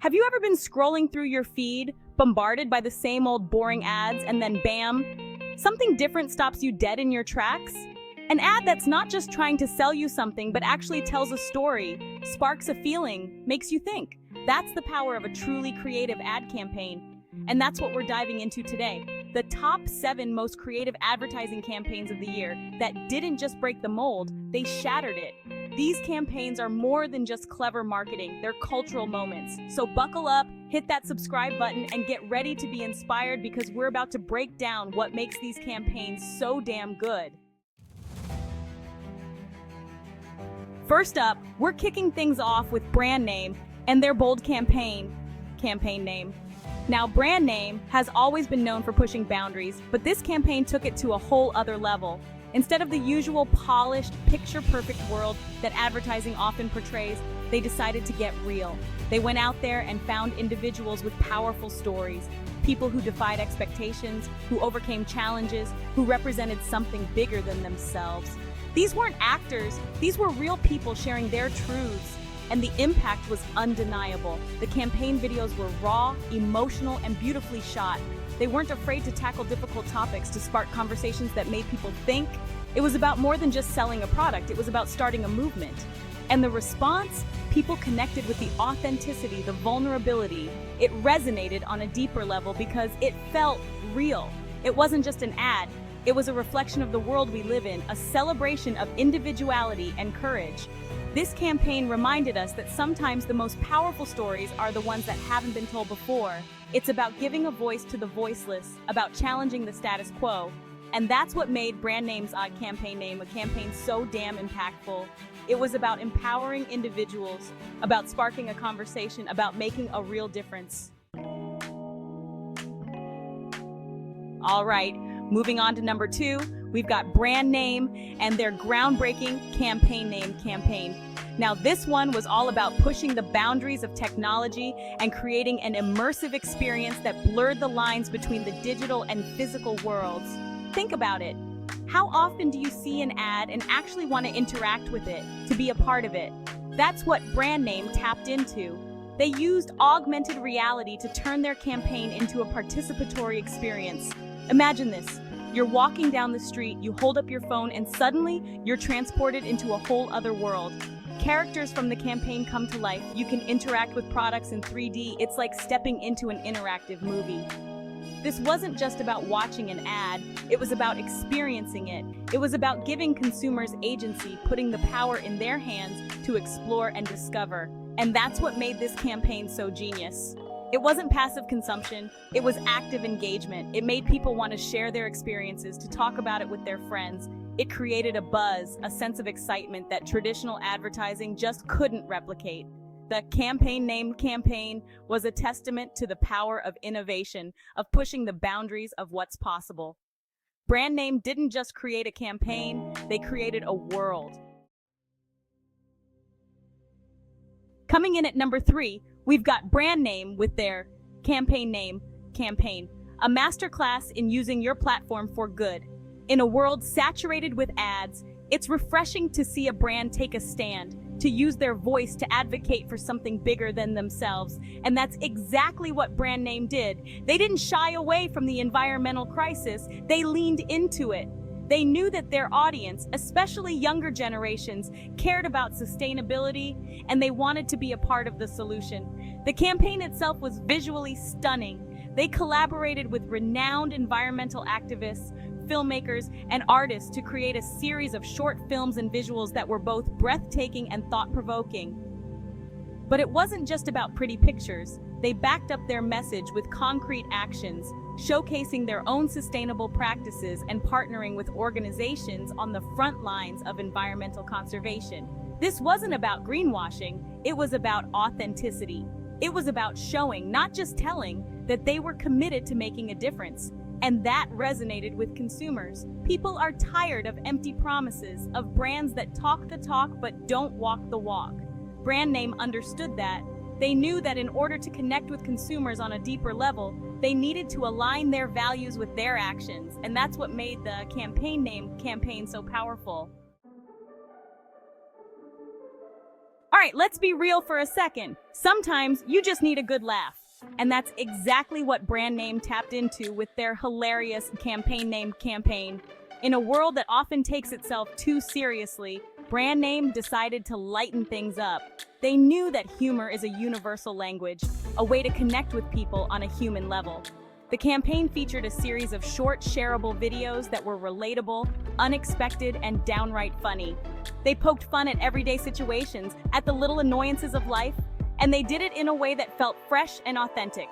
Have you ever been scrolling through your feed, bombarded by the same old boring ads, and then bam, something different stops you dead in your tracks? An ad that's not just trying to sell you something, but actually tells a story, sparks a feeling, makes you think. That's the power of a truly creative ad campaign. And that's what we're diving into today. The top 7 most creative advertising campaigns of the year that didn't just break the mold, they shattered it. These campaigns are more than just clever marketing, they're cultural moments. So buckle up, hit that subscribe button, and get ready to be inspired because we're about to break down what makes these campaigns so damn good. First up, we're kicking things off with brand name and their bold campaign name. Now, brand name has always been known for pushing boundaries, but this campaign took it to a whole other level. Instead of the usual polished, picture-perfect world that advertising often portrays, they decided to get real. They went out there and found individuals with powerful stories, people who defied expectations, who overcame challenges, who represented something bigger than themselves. These weren't actors, these were real people sharing their truths, and the impact was undeniable. The campaign videos were raw, emotional, and beautifully shot. They weren't afraid to tackle difficult topics to spark conversations that made people think. It was about more than just selling a product, it was about starting a movement. And the response? People connected with the authenticity, the vulnerability. It resonated on a deeper level because it felt real. It wasn't just an ad, it was a reflection of the world we live in, a celebration of individuality and courage. This campaign reminded us that sometimes the most powerful stories are the ones that haven't been told before. It's about giving a voice to the voiceless, about challenging the status quo. And that's what made brand name's campaign name a campaign so damn impactful. It was about empowering individuals, about sparking a conversation, about making a real difference. All right, moving on to number 2, we've got brand name and their groundbreaking campaign name campaign. Now, this one was all about pushing the boundaries of technology and creating an immersive experience that blurred the lines between the digital and physical worlds. Think about it. How often do you see an ad and actually want to interact with it, to be a part of it? That's what brand name tapped into. They used augmented reality to turn their campaign into a participatory experience. Imagine this. You're walking down the street, you hold up your phone, and suddenly you're transported into a whole other world. Characters from the campaign come to life. You can interact with products in 3D. It's like stepping into an interactive movie. This wasn't just about watching an ad, it was about experiencing it. It was about giving consumers agency, putting the power in their hands to explore and discover. And that's what made this campaign so genius. It wasn't passive consumption, it was active engagement. It made people want to share their experiences, to talk about it with their friends. It created a buzz, a sense of excitement that traditional advertising just couldn't replicate. The campaign name campaign was a testament to the power of innovation, of pushing the boundaries of what's possible. Brand name didn't just create a campaign, they created a world. Coming in at number 3, we've got brand name with their campaign name campaign, a masterclass in using your platform for good. In a world saturated with ads, it's refreshing to see a brand take a stand, to use their voice to advocate for something bigger than themselves. And that's exactly what brand name did. They didn't shy away from the environmental crisis, they leaned into it. They knew that their audience, especially younger generations, cared about sustainability, and they wanted to be a part of the solution. The campaign itself was visually stunning. They collaborated with renowned environmental activists, filmmakers, and artists to create a series of short films and visuals that were both breathtaking and thought-provoking. But it wasn't just about pretty pictures. They backed up their message with concrete actions, showcasing their own sustainable practices and partnering with organizations on the front lines of environmental conservation. This wasn't about greenwashing, it was about authenticity. It was about showing, not just telling, that they were committed to making a difference. And that resonated with consumers. People are tired of empty promises, of brands that talk the talk but don't walk the walk. Brand name understood that. They knew that in order to connect with consumers on a deeper level, they needed to align their values with their actions, and that's what made the campaign name campaign so powerful. All right, let's be real for a second. Sometimes you just need a good laugh. And that's exactly what brand name tapped into with their hilarious campaign name campaign. In a world that often takes itself too seriously, brand name decided to lighten things up. They knew that humor is a universal language, a way to connect with people on a human level. The campaign featured a series of short, shareable videos that were relatable, unexpected, and downright funny. They poked fun at everyday situations, at the little annoyances of life, and they did it in a way that felt fresh and authentic.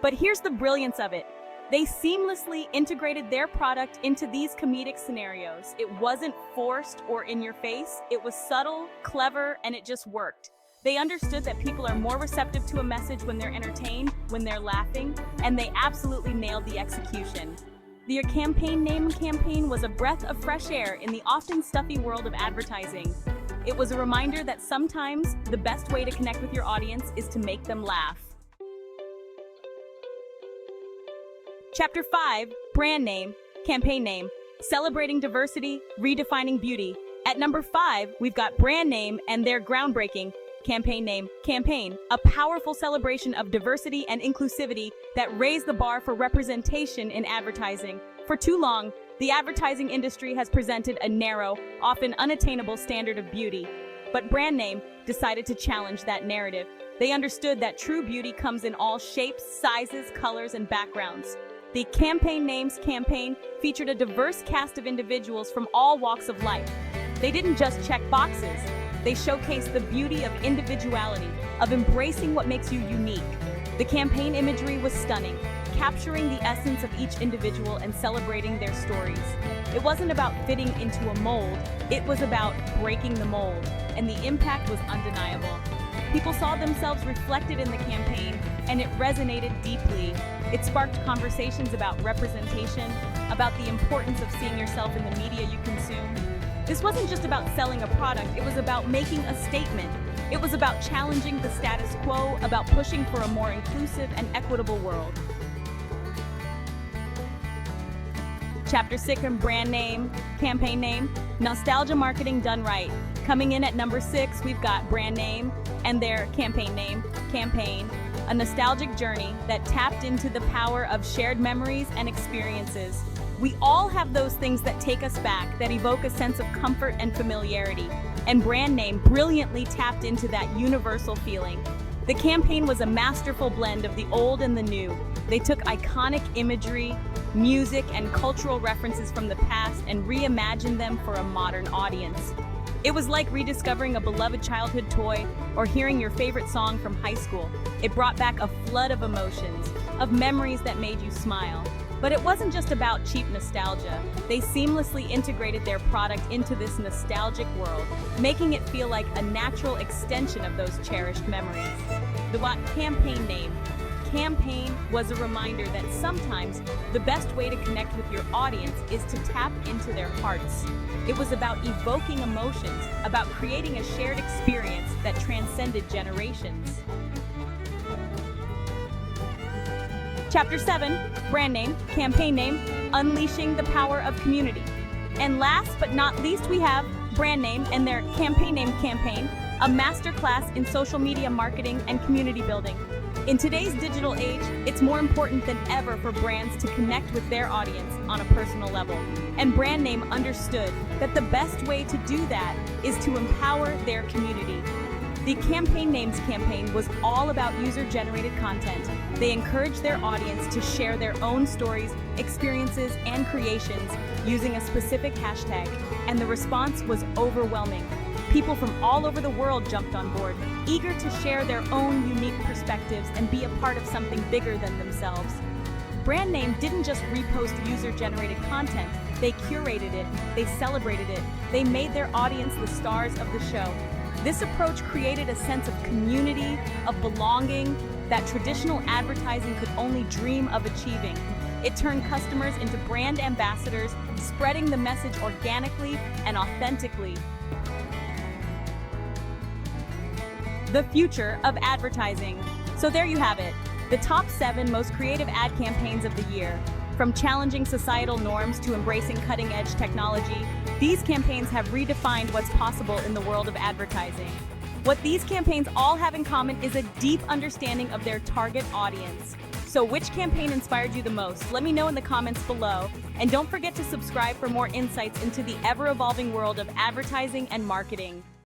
But here's the brilliance of it. They seamlessly integrated their product into these comedic scenarios. It wasn't forced or in your face. It was subtle, clever, and it just worked. They understood that people are more receptive to a message when they're entertained, when they're laughing, and they absolutely nailed the execution. Their campaign name campaign was a breath of fresh air in the often stuffy world of advertising. It was a reminder that sometimes the best way to connect with your audience is to make them laugh. Chapter 5, Brand Name, Campaign Name, Celebrating Diversity, Redefining Beauty. At number 5, we've got brand name and their groundbreaking campaign name, Campaign, a powerful celebration of diversity and inclusivity that raised the bar for representation in advertising. For too long, the advertising industry has presented a narrow, often unattainable standard of beauty. But brand name decided to challenge that narrative. They understood that true beauty comes in all shapes, sizes, colors, and backgrounds. The campaign names campaign featured a diverse cast of individuals from all walks of life. They didn't just check boxes. They showcased the beauty of individuality, of embracing what makes you unique. The campaign imagery was stunning, capturing the essence of each individual and celebrating their stories. It wasn't about fitting into a mold, it was about breaking the mold, and the impact was undeniable. People saw themselves reflected in the campaign, and it resonated deeply. It sparked conversations about representation, about the importance of seeing yourself in the media you consume. This wasn't just about selling a product, it was about making a statement. It was about challenging the status quo, about pushing for a more inclusive and equitable world. Chapter 6, brand name, campaign name, nostalgia marketing done right. Coming in at number 6, we've got brand name and their campaign name, campaign, a nostalgic journey that tapped into the power of shared memories and experiences. We all have those things that take us back, that evoke a sense of comfort and familiarity, and brand name brilliantly tapped into that universal feeling. The campaign was a masterful blend of the old and the new. They took iconic imagery, music, and cultural references from the past and reimagined them for a modern audience. It was like rediscovering a beloved childhood toy or hearing your favorite song from high school. It brought back a flood of emotions, of memories that made you smile. But it wasn't just about cheap nostalgia. They seamlessly integrated their product into this nostalgic world, making it feel like a natural extension of those cherished memories. The campaign name, Campaign, was a reminder that sometimes the best way to connect with your audience is to tap into their hearts. It was about evoking emotions, about creating a shared experience that transcended generations. Chapter 7, brand name, campaign name, unleashing the power of community. And last but not least, we have brand name and their campaign name campaign, a masterclass in social media marketing and community building. In today's digital age, it's more important than ever for brands to connect with their audience on a personal level. And brand name understood that the best way to do that is to empower their community. The campaign names campaign was all about user-generated content. They encouraged their audience to share their own stories, experiences, and creations using a specific hashtag, and the response was overwhelming. People from all over the world jumped on board, eager to share their own unique perspectives and be a part of something bigger than themselves. Brand name didn't just repost user-generated content, they curated it, they celebrated it, they made their audience the stars of the show. This approach created a sense of community, of belonging, that traditional advertising could only dream of achieving. It turned customers into brand ambassadors, spreading the message organically and authentically. The future of advertising. So there you have it, the top 7 most creative ad campaigns of the year. From challenging societal norms to embracing cutting-edge technology, these campaigns have redefined what's possible in the world of advertising. What these campaigns all have in common is a deep understanding of their target audience. So which campaign inspired you the most? Let me know in the comments below. And don't forget to subscribe for more insights into the ever-evolving world of advertising and marketing.